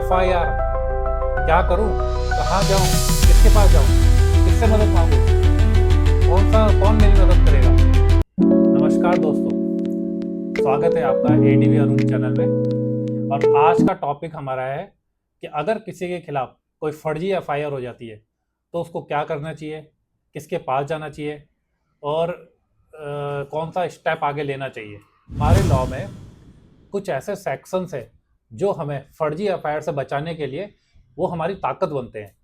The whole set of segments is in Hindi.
एफआईआर क्या करूं, कहाँ जाऊं, किसके पास जाऊं, किससे मदद मांगूं, कौन मेरी मदद करेगा। नमस्कार दोस्तों, स्वागत है आपका एडीवी अरुण चैनल में। और आज का टॉपिक हमारा है कि अगर किसी के खिलाफ कोई फर्जी एफआईआर हो जाती है तो उसको क्या करना चाहिए, किसके पास जाना चाहिए और कौन सा स्टेप आगे लेना चाहिए। हमारे लॉ में कुछ ऐसे सेक्शंस है जो हमें फर्जी एफआईआर से बचाने के लिए वो हमारी ताकत बनते हैं।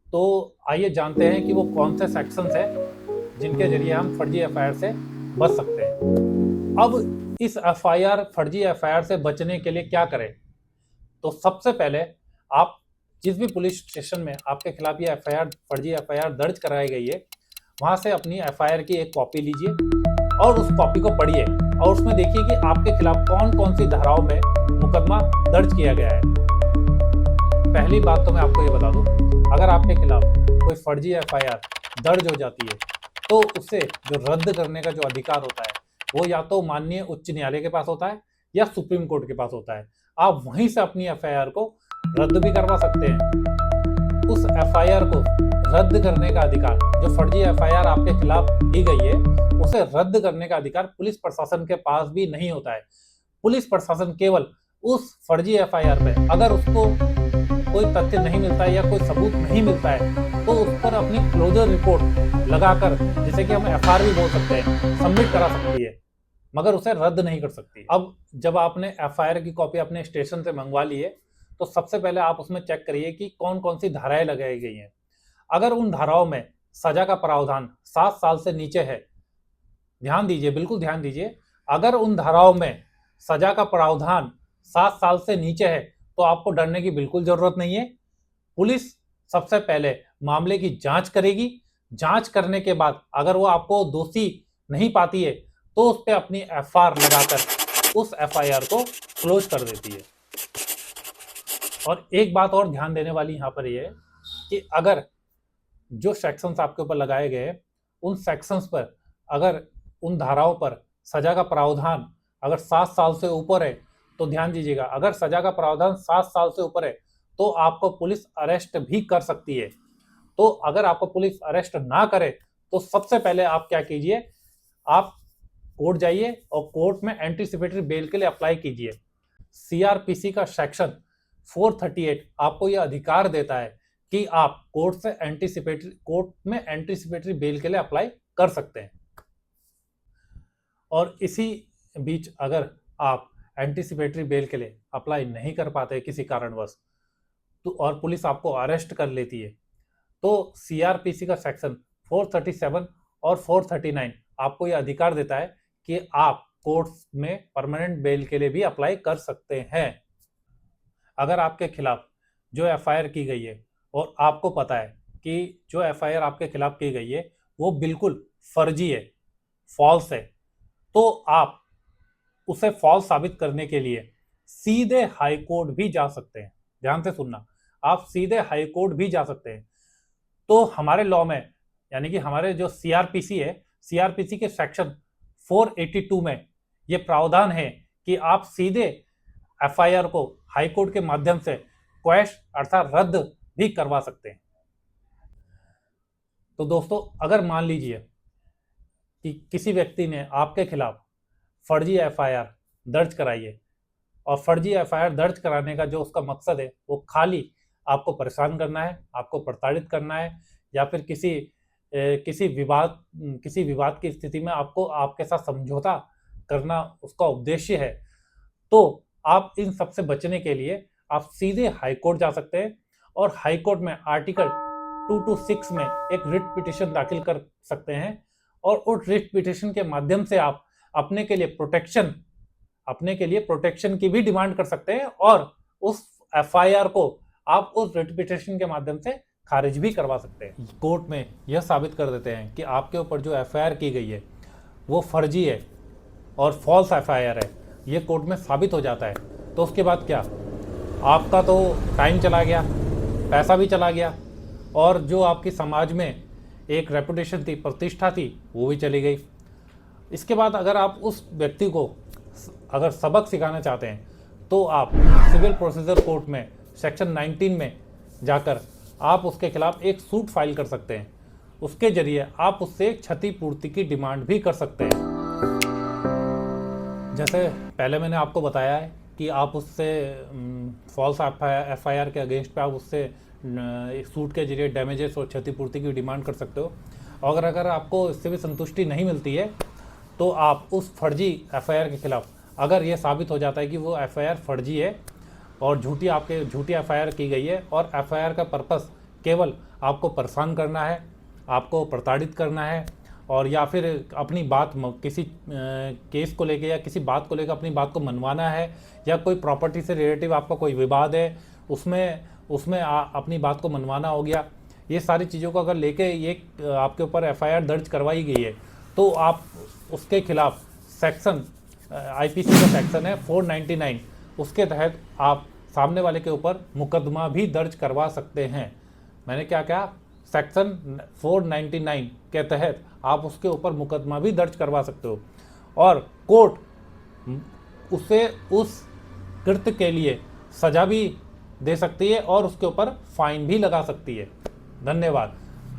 तो आइए जानते हैं कि वो कौन से सेक्शंस हैं जिनके जरिए हम फर्जी एफआईआर से बच सकते हैं। अब इस फर्जी एफआईआर से बचने के लिए क्या करें। तो सबसे पहले आप जिस भी पुलिस स्टेशन में आपके खिलाफ ये फर्जी एफआईआर दर्ज कराई गई है, वहां से अपनी एफआईआर की एक कॉपी लीजिए और उस कॉपी को पढ़िए और उसमें देखिए कि आपके खिलाफ कौन कौन सी धाराओं में मुकदमा दर्ज किया गया है। पहली बात तो मैं आपको ये बता दूं, अगर आपके खिलाफ कोई फर्जी एफआईआर दर्ज हो जाती है तो उसे जो रद्द करने का जो अधिकार होता है वो या तो माननीय उच्च न्यायालय के पास होता है या सुप्रीम कोर्ट के पास होता है। आप वहीं से अपनी एफआईआर को रद्द भी करवा सकते हैं। उस एफआईआर को रद्द करने का अधिकार, जो फर्जी एफआईआर आपके खिलाफ दी गई है उसे रद्द करने का अधिकार पुलिस प्रशासन के पास भी नहीं होता है। पुलिस प्रशासन केवल उस फर्जी एफआईआर में अगर उसको कोई तथ्य नहीं मिलता है या कोई सबूत नहीं मिलता है तो उस पर अपनी क्लोजर रिपोर्ट लगाकर, जिसे कि हम एफआईआर भी बोल सकते हैं, सबमिट करा सकती है, मगर उसे रद्द नहीं कर सकती। अब जब आपने एफआईआर की कॉपी अपने स्टेशन से मंगवा ली है तो सबसे पहले आप उसमें चेक करिए कि कौन कौन सी धाराएं लगाई गई हैं। अगर उन धाराओं में सजा का प्रावधान 7 साल से नीचे है, ध्यान दीजिए, बिल्कुल ध्यान दीजिए, अगर उन धाराओं में सजा का प्रावधान 7 साल से नीचे है तो आपको डरने की बिल्कुल जरूरत नहीं है। पुलिस सबसे पहले मामले की जांच करेगी। जांच करने के बाद अगर वो आपको दोषी नहीं पाती है तो उस पर अपनी एफआईआर लगाकर उस एफआईआर को क्लोज कर देती है। और एक बात और ध्यान देने वाली यहाँ पर यह है कि अगर जो सेक्शंस आपके ऊपर लगाए गए उन सेक्शंस पर, अगर उन धाराओं पर सजा का प्रावधान अगर 7 साल से ऊपर है तो ध्यान दीजिएगा, अगर सजा का प्रावधान 7 साल से ऊपर है तो आपको पुलिस अरेस्ट भी कर सकती है। तो अगर आपको पुलिस अरेस्ट ना करे तो सबसे पहले आप क्या कीजिए, आप कोर्ट जाइए और कोर्ट में एंटीसिपेटरी बेल के लिए अप्लाई कीजिए। सीआरपीसी का सेक्शन 438 आपको यह अधिकार देता है कि आप कोर्ट में एंटीसिपेटरी बेल के लिए अप्लाई कर सकते हैं। और इसी बीच अगर आप एंटीसिपेटरी बेल के लिए अप्लाई नहीं कर पाते किसी कारणवश तो और पुलिस आपको अरेस्ट कर लेती है तो सीआरपीसी का सेक्शन 437 और 439 आपको यह अधिकार देता है कि आप कोर्ट में परमानेंट बेल के लिए भी अप्लाई कर सकते हैं। अगर आपके खिलाफ जो एफआईआर की गई है और आपको पता है कि जो एफआईआर आपके खिलाफ की गई है वो बिल्कुल फर्जी है, फॉल्स है, तो आप उसे फॉल्स साबित करने के लिए सीधे हाई कोर्ट भी जा सकते हैं। ध्यान से सुनना, आप सीधे हाई कोर्ट भी जा सकते हैं। तो हमारे लॉ में, यानी कि हमारे जो सीआरपीसी है, सीआरपीसी के सेक्शन 482 में ये प्रावधान है कि आप सीधे एफआईआर को हाई कोर्ट के माध्यम से क्वैश अर्थात रद्द भी करवा सकते हैं। तो दोस्तों, अगर मान लीजिए कि किसी व्यक्ति ने आपके खिलाफ फर्जी एफआईआर दर्ज कराई है और फर्जी एफआईआर दर्ज कराने का जो उसका मकसद है वो खाली आपको परेशान करना है, आपको प्रताड़ित करना है, या फिर किसी विवाद की स्थिति में आपको आपके साथ समझौता करना उसका उद्देश्य है, तो आप इन सब से बचने के लिए आप सीधे हाई कोर्ट जा सकते हैं और हाई कोर्ट में आर्टिकल 226 में एक रिट पिटीशन दाखिल कर सकते हैं और उस रिट पिटीशन के माध्यम से आप अपने के लिए प्रोटेक्शन की भी डिमांड कर सकते हैं और उस एफआईआर को आप उस रिट पिटीशन के माध्यम से खारिज भी करवा सकते हैं। कोर्ट में यह साबित कर देते हैं कि आपके ऊपर जो एफआईआर की गई है वो फर्जी है और फॉल्स एफआईआर है, ये कोर्ट में साबित हो जाता है। तो उसके बाद क्या, आपका तो टाइम चला गया, पैसा भी चला गया और जो आपकी समाज में एक रेपुटेशन थी, प्रतिष्ठा थी, वो भी चली गई। इसके बाद अगर आप उस व्यक्ति को अगर सबक सिखाना चाहते हैं तो आप सिविल प्रोसीजर कोर्ट में सेक्शन 19 में जाकर आप उसके खिलाफ एक सूट फाइल कर सकते हैं। उसके जरिए आप उससे क्षतिपूर्ति की डिमांड भी कर सकते हैं। जैसे पहले मैंने आपको बताया है कि आप उससे फॉल्स एफआईआर के अगेंस्ट पे आप उससे सूट के जरिए डैमेजेस और क्षतिपूर्ति की डिमांड कर सकते हो। और अगर आपको इससे भी संतुष्टि नहीं मिलती है तो आप उस फर्जी एफआईआर के खिलाफ, अगर ये साबित हो जाता है कि वो एफआईआर फर्जी है और झूठी एफआईआर की गई है और एफआईआर का पर्पस केवल आपको परेशान करना है, आपको प्रताड़ित करना है, और या फिर अपनी बात किसी केस को लेके या किसी बात को लेकर अपनी बात को मनवाना है, या कोई प्रॉपर्टी से रिलेटिव आपका कोई विवाद है उसमें अपनी बात को मनवाना हो गया, ये सारी चीज़ों को अगर लेके ये आपके ऊपर एफआईआर दर्ज करवाई गई है तो आप उसके खिलाफ सेक्शन आईपीसी का सेक्शन है 499, उसके तहत आप सामने वाले के ऊपर मुकदमा भी दर्ज करवा सकते हैं। मैंने क्या कहा, सेक्शन 499 के तहत आप उसके ऊपर मुकदमा भी दर्ज करवा सकते हो और कोर्ट उसे उस कृत्य के लिए सजा भी दे सकती है और उसके ऊपर फाइन भी लगा सकती है। धन्यवाद।